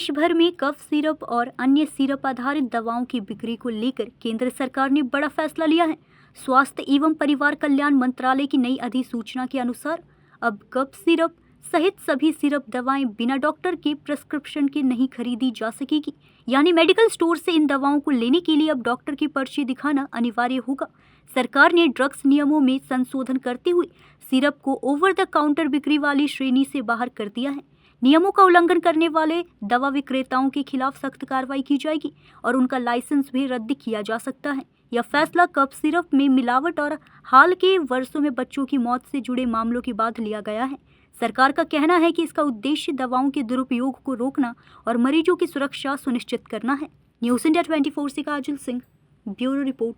देश भर में कफ सिरप और अन्य सिरप आधारित दवाओं की बिक्री को लेकर केंद्र सरकार ने बड़ा फैसला लिया है। स्वास्थ्य एवं परिवार कल्याण मंत्रालय की नई अधिसूचना के अनुसार अब कफ सिरप सहित सभी सिरप दवाएं बिना डॉक्टर के प्रिस्क्रिप्शन के नहीं खरीदी जा सकेगी। यानी मेडिकल स्टोर से इन दवाओं को लेने के लिए अब डॉक्टर की पर्ची दिखाना अनिवार्य होगा। सरकार ने ड्रग्स नियमों में संशोधन करते हुए सिरप को ओवर द काउंटर बिक्री वाली श्रेणी से बाहर कर दिया है। नियमों का उल्लंघन करने वाले दवा विक्रेताओं के खिलाफ सख्त कार्रवाई की जाएगी और उनका लाइसेंस भी रद्द किया जा सकता है। यह फैसला कफ सिरप में मिलावट और हाल के वर्षों में बच्चों की मौत से जुड़े मामलों के बाद लिया गया है। सरकार का कहना है कि इसका उद्देश्य दवाओं के दुरुपयोग को रोकना और मरीजों की सुरक्षा सुनिश्चित करना है। न्यूज़ इंडिया 24 से काजल सिंह, ब्यूरो रिपोर्ट।